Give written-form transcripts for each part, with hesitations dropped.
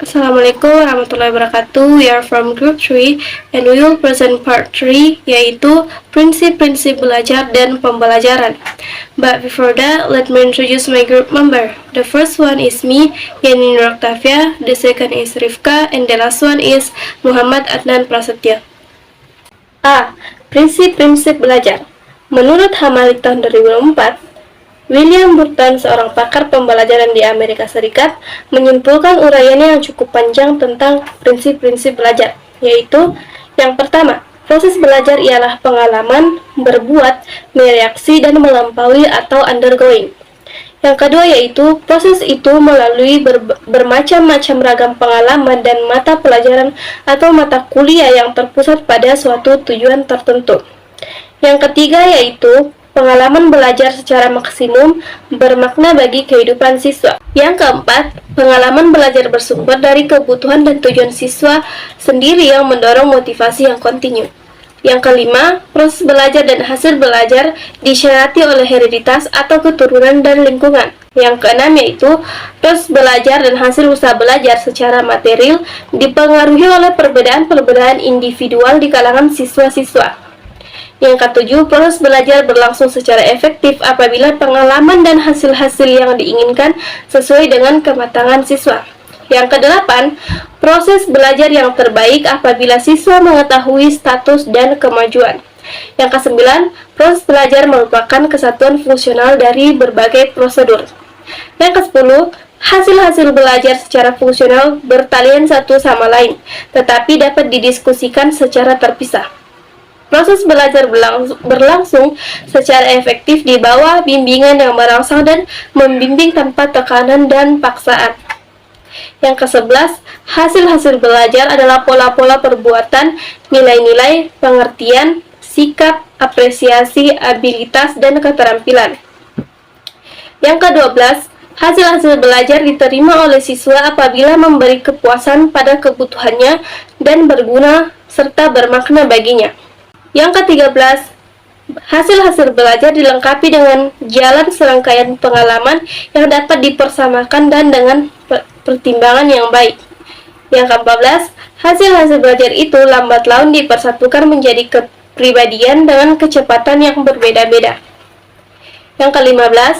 Assalamualaikum warahmatullahi wabarakatuh. We are from Group 3 and we will present part 3, yaitu prinsip-prinsip belajar dan pembelajaran. But before that, let me introduce my group member. The first one is me, Yani Nur Octavia. The second is Rifka, and the last one is Muhammad Adnan Prasetya. A. Prinsip-prinsip belajar. Menurut Hamalik tahun 2004, William Burton, seorang pakar pembelajaran di Amerika Serikat, menyimpulkan uraiannya yang cukup panjang tentang prinsip-prinsip belajar, yaitu yang pertama, proses belajar ialah pengalaman, berbuat, mereaksi, dan melampaui atau undergoing. Yang kedua yaitu proses itu melalui bermacam-macam ragam pengalaman dan mata pelajaran atau mata kuliah yang terpusat pada suatu tujuan tertentu. Yang ketiga yaitu pengalaman belajar secara maksimum bermakna bagi kehidupan siswa. Yang keempat, pengalaman belajar bersumber dari kebutuhan dan tujuan siswa sendiri yang mendorong motivasi yang kontinu. Yang kelima, proses belajar dan hasil belajar disyarat oleh hereditas atau keturunan dan lingkungan. Yang keenam yaitu proses belajar dan hasil usaha belajar secara material dipengaruhi oleh perbedaan-perbedaan individual di kalangan siswa-siswa. Yang ketujuh, proses belajar berlangsung secara efektif apabila pengalaman dan hasil-hasil yang diinginkan sesuai dengan kematangan siswa. Yang kedelapan, proses belajar yang terbaik apabila siswa mengetahui status dan kemajuan. Yang kesembilan, proses belajar merupakan kesatuan fungsional dari berbagai prosedur. Yang kesepuluh, hasil-hasil belajar secara fungsional bertalian satu sama lain, tetapi dapat didiskusikan secara terpisah. Proses belajar berlangsung secara efektif di bawah bimbingan yang merangsang dan membimbing tanpa tekanan dan paksaan. Yang ke-11, hasil-hasil belajar adalah pola-pola perbuatan, nilai-nilai, pengertian, sikap, apresiasi, abilitas, dan keterampilan. Yang ke-12, hasil-hasil belajar diterima oleh siswa apabila memberi kepuasan pada kebutuhannya dan berguna serta bermakna baginya. Yang ke-13, hasil-hasil belajar dilengkapi dengan jalan serangkaian pengalaman yang dapat dipersamakan dan dengan pertimbangan yang baik. Yang ke-14, hasil-hasil belajar itu lambat laun dipersatukan menjadi kepribadian dengan kecepatan yang berbeda-beda. Yang ke-15,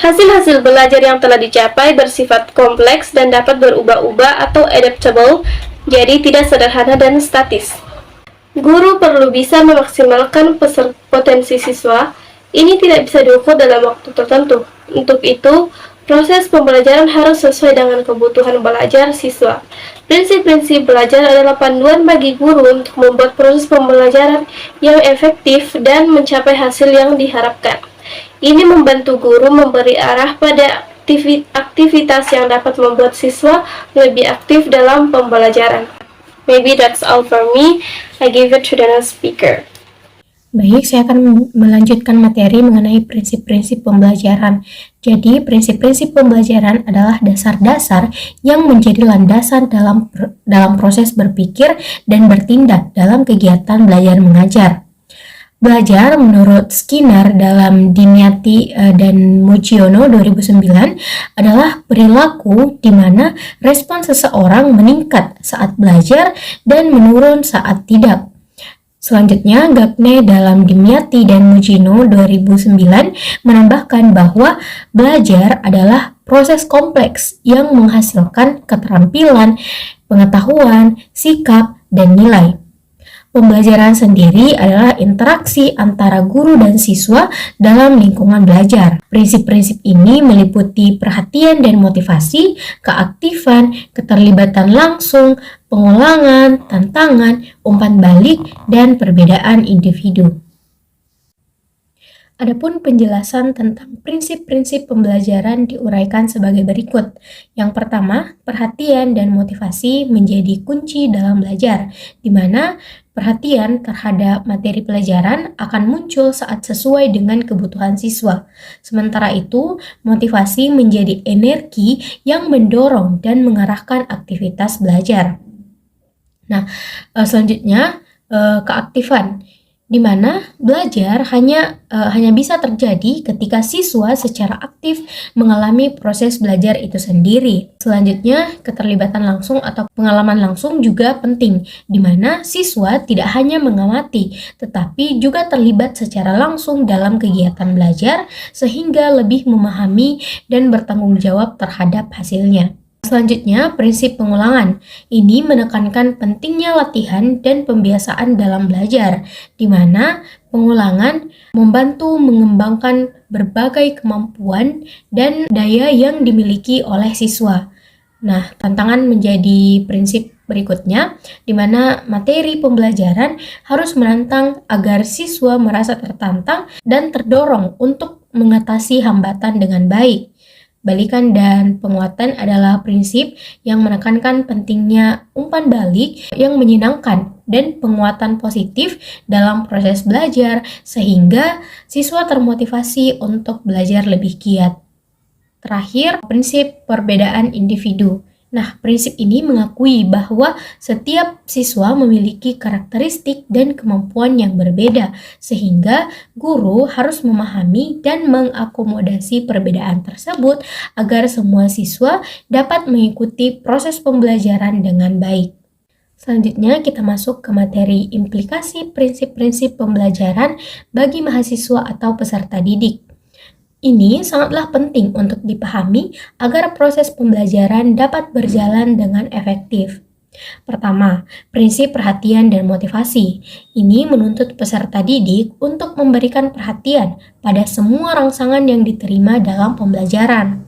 hasil-hasil belajar yang telah dicapai bersifat kompleks dan dapat berubah-ubah atau adaptable, jadi tidak sederhana dan statis. Guru perlu bisa memaksimalkan potensi siswa. Ini tidak bisa diukur dalam waktu tertentu. Untuk itu, proses pembelajaran harus sesuai dengan kebutuhan belajar siswa. Prinsip-prinsip belajar adalah panduan bagi guru untuk membuat proses pembelajaran yang efektif dan mencapai hasil yang diharapkan. Ini membantu guru memberi arah pada aktivitas yang dapat membuat siswa lebih aktif dalam pembelajaran. Maybe that's all for me. I give it to the next speaker. Baik, saya akan melanjutkan materi mengenai prinsip-prinsip pembelajaran. Jadi, prinsip-prinsip pembelajaran adalah dasar-dasar yang menjadi landasan dalam proses berpikir dan bertindak dalam kegiatan belajar mengajar. Belajar menurut Skinner dalam Dimyati dan Mugiono 2009 adalah perilaku di mana respon seseorang meningkat saat belajar dan menurun saat tidak. Selanjutnya, Gagne dalam Dimyati dan Mugiono 2009 menambahkan bahwa belajar adalah proses kompleks yang menghasilkan keterampilan, pengetahuan, sikap, dan nilai. Pembelajaran sendiri adalah interaksi antara guru dan siswa dalam lingkungan belajar. Prinsip-prinsip ini meliputi perhatian dan motivasi, keaktifan, keterlibatan langsung, pengulangan, tantangan, umpan balik, dan perbedaan individu. Adapun penjelasan tentang prinsip-prinsip pembelajaran diuraikan sebagai berikut. Yang pertama, perhatian dan motivasi menjadi kunci dalam belajar, di mana perhatian terhadap materi pelajaran akan muncul saat sesuai dengan kebutuhan siswa. Sementara itu, motivasi menjadi energi yang mendorong dan mengarahkan aktivitas belajar. Nah, selanjutnya keaktifan. di mana belajar hanya bisa terjadi ketika siswa secara aktif mengalami proses belajar itu sendiri. Selanjutnya, keterlibatan langsung atau pengalaman langsung juga penting, di mana siswa tidak hanya mengamati, tetapi juga terlibat secara langsung dalam kegiatan belajar sehingga lebih memahami dan bertanggung jawab terhadap hasilnya. Selanjutnya, prinsip pengulangan. Ini menekankan pentingnya latihan dan pembiasaan dalam belajar, di mana pengulangan membantu mengembangkan berbagai kemampuan dan daya yang dimiliki oleh siswa. Nah, tantangan menjadi prinsip berikutnya, di mana materi pembelajaran harus menantang agar siswa merasa tertantang dan terdorong untuk mengatasi hambatan dengan baik. Balikan dan penguatan adalah prinsip yang menekankan pentingnya umpan balik yang menyenangkan dan penguatan positif dalam proses belajar sehingga siswa termotivasi untuk belajar lebih giat. Terakhir, prinsip perbedaan individu. Nah, prinsip ini mengakui bahwa setiap siswa memiliki karakteristik dan kemampuan yang berbeda, sehingga guru harus memahami dan mengakomodasi perbedaan tersebut agar semua siswa dapat mengikuti proses pembelajaran dengan baik. Selanjutnya, kita masuk ke materi implikasi prinsip-prinsip pembelajaran bagi mahasiswa atau peserta didik. Ini sangatlah penting untuk dipahami agar proses pembelajaran dapat berjalan dengan efektif. Pertama, prinsip perhatian dan motivasi. Ini menuntut peserta didik untuk memberikan perhatian pada semua rangsangan yang diterima dalam pembelajaran.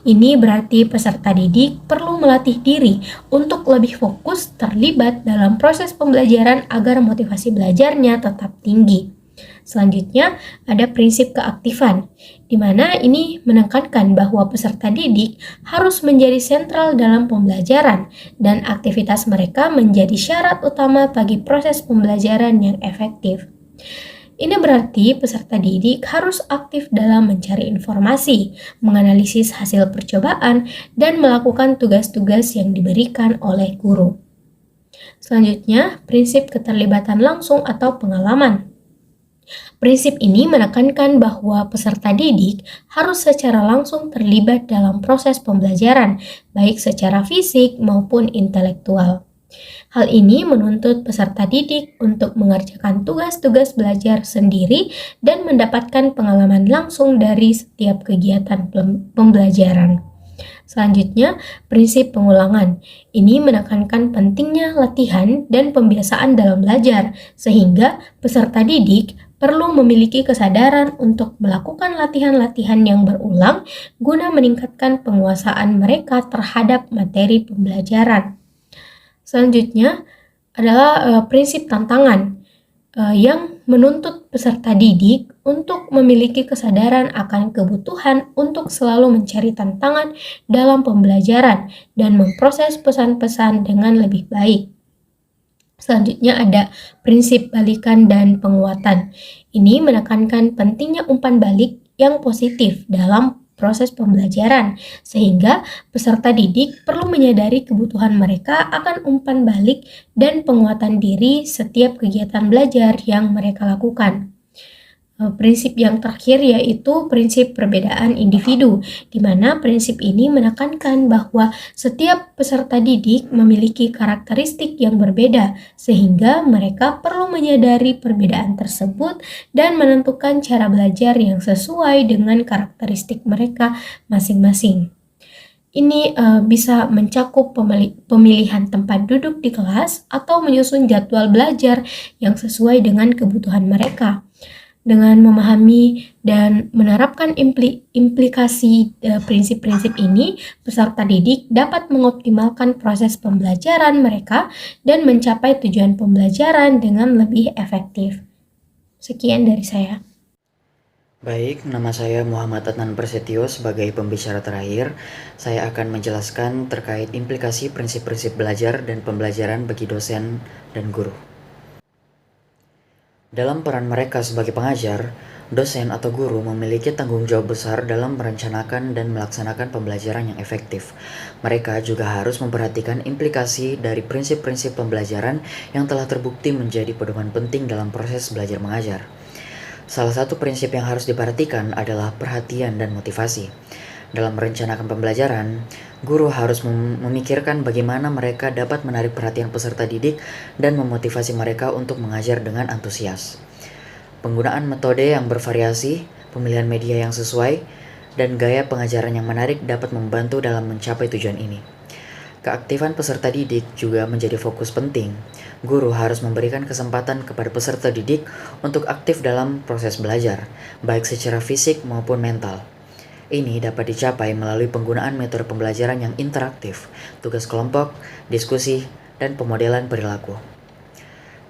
Ini berarti peserta didik perlu melatih diri untuk lebih fokus terlibat dalam proses pembelajaran agar motivasi belajarnya tetap tinggi. Selanjutnya, ada prinsip keaktifan, di mana ini menekankan bahwa peserta didik harus menjadi sentral dalam pembelajaran dan aktivitas mereka menjadi syarat utama bagi proses pembelajaran yang efektif. Ini berarti peserta didik harus aktif dalam mencari informasi, menganalisis hasil percobaan, dan melakukan tugas-tugas yang diberikan oleh guru. Selanjutnya, prinsip keterlibatan langsung atau pengalaman. Prinsip ini menekankan bahwa peserta didik harus secara langsung terlibat dalam proses pembelajaran, baik secara fisik maupun intelektual. Hal ini menuntut peserta didik untuk mengerjakan tugas-tugas belajar sendiri dan mendapatkan pengalaman langsung dari setiap kegiatan pembelajaran. Selanjutnya, prinsip pengulangan. Ini menekankan pentingnya latihan dan pembiasaan dalam belajar, sehingga peserta didik perlu memiliki kesadaran untuk melakukan latihan-latihan yang berulang guna meningkatkan penguasaan mereka terhadap materi pembelajaran. Selanjutnya adalah prinsip tantangan yang menuntut peserta didik untuk memiliki kesadaran akan kebutuhan untuk selalu mencari tantangan dalam pembelajaran dan memproses pesan-pesan dengan lebih baik. Selanjutnya ada prinsip balikan dan penguatan. Ini menekankan pentingnya umpan balik yang positif dalam proses pembelajaran, sehingga peserta didik perlu menyadari kebutuhan mereka akan umpan balik dan penguatan diri setiap kegiatan belajar yang mereka lakukan. Prinsip yang terakhir yaitu prinsip perbedaan individu, di mana prinsip ini menekankan bahwa setiap peserta didik memiliki karakteristik yang berbeda, sehingga mereka perlu menyadari perbedaan tersebut dan menentukan cara belajar yang sesuai dengan karakteristik mereka masing-masing. Ini bisa mencakup pemilihan tempat duduk di kelas atau menyusun jadwal belajar yang sesuai dengan kebutuhan mereka. Dengan memahami dan menerapkan implikasi prinsip-prinsip ini, peserta didik dapat mengoptimalkan proses pembelajaran mereka dan mencapai tujuan pembelajaran dengan lebih efektif. Sekian dari saya. Baik, nama saya Muhammad Adnan Prasetyo. Sebagai pembicara terakhir, saya akan menjelaskan terkait implikasi prinsip-prinsip belajar dan pembelajaran bagi dosen dan guru. Dalam peran mereka sebagai pengajar, dosen atau guru memiliki tanggung jawab besar dalam merencanakan dan melaksanakan pembelajaran yang efektif. Mereka juga harus memperhatikan implikasi dari prinsip-prinsip pembelajaran yang telah terbukti menjadi pedoman penting dalam proses belajar mengajar. Salah satu prinsip yang harus diperhatikan adalah perhatian dan motivasi. Dalam merencanakan pembelajaran, guru harus memikirkan bagaimana mereka dapat menarik perhatian peserta didik dan memotivasi mereka untuk mengajar dengan antusias. Penggunaan metode yang bervariasi, pemilihan media yang sesuai, dan gaya pengajaran yang menarik dapat membantu dalam mencapai tujuan ini. Keaktifan peserta didik juga menjadi fokus penting. Guru harus memberikan kesempatan kepada peserta didik untuk aktif dalam proses belajar, baik secara fisik maupun mental. Ini dapat dicapai melalui penggunaan metode pembelajaran yang interaktif, tugas kelompok, diskusi, dan pemodelan perilaku.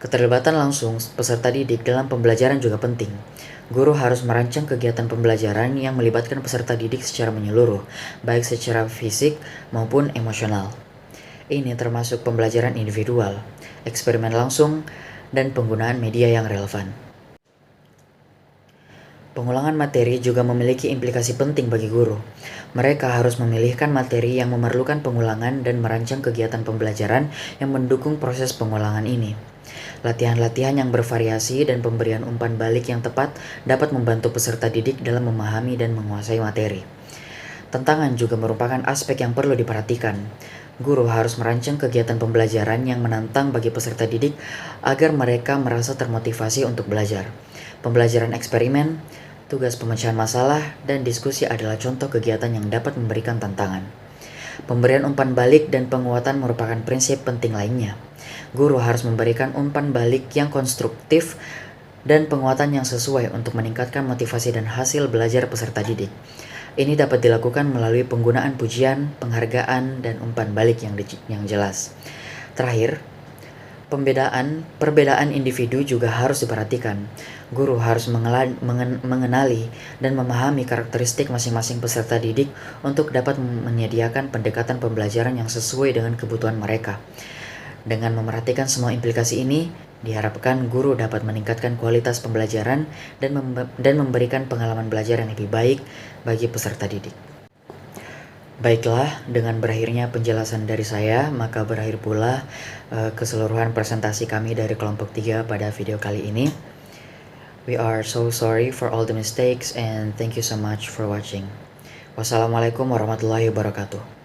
Keterlibatan langsung peserta didik dalam pembelajaran juga penting. Guru harus merancang kegiatan pembelajaran yang melibatkan peserta didik secara menyeluruh, baik secara fisik maupun emosional. Ini termasuk pembelajaran individual, eksperimen langsung, dan penggunaan media yang relevan. Pengulangan materi juga memiliki implikasi penting bagi guru. Mereka harus memilihkan materi yang memerlukan pengulangan dan merancang kegiatan pembelajaran yang mendukung proses pengulangan ini. Latihan-latihan yang bervariasi dan pemberian umpan balik yang tepat dapat membantu peserta didik dalam memahami dan menguasai materi. Tantangan juga merupakan aspek yang perlu diperhatikan. Guru harus merancang kegiatan pembelajaran yang menantang bagi peserta didik agar mereka merasa termotivasi untuk belajar. Pembelajaran eksperimen, tugas pemecahan masalah, dan diskusi adalah contoh kegiatan yang dapat memberikan tantangan. Pemberian umpan balik dan penguatan merupakan prinsip penting lainnya. Guru harus memberikan umpan balik yang konstruktif dan penguatan yang sesuai untuk meningkatkan motivasi dan hasil belajar peserta didik. Ini dapat dilakukan melalui penggunaan pujian, penghargaan, dan umpan balik yang jelas. Terakhir, perbedaan individu juga harus diperhatikan. Guru harus mengenali dan memahami karakteristik masing-masing peserta didik untuk dapat menyediakan pendekatan pembelajaran yang sesuai dengan kebutuhan mereka. Dengan memerhatikan semua implikasi ini, diharapkan guru dapat meningkatkan kualitas pembelajaran dan memberikan pengalaman belajar yang lebih baik bagi peserta didik. Baiklah, dengan berakhirnya penjelasan dari saya, maka berakhir pula keseluruhan presentasi kami dari kelompok 3 pada video kali ini. We are so sorry for all the mistakes and thank you so much for watching. Wassalamualaikum warahmatullahi wabarakatuh.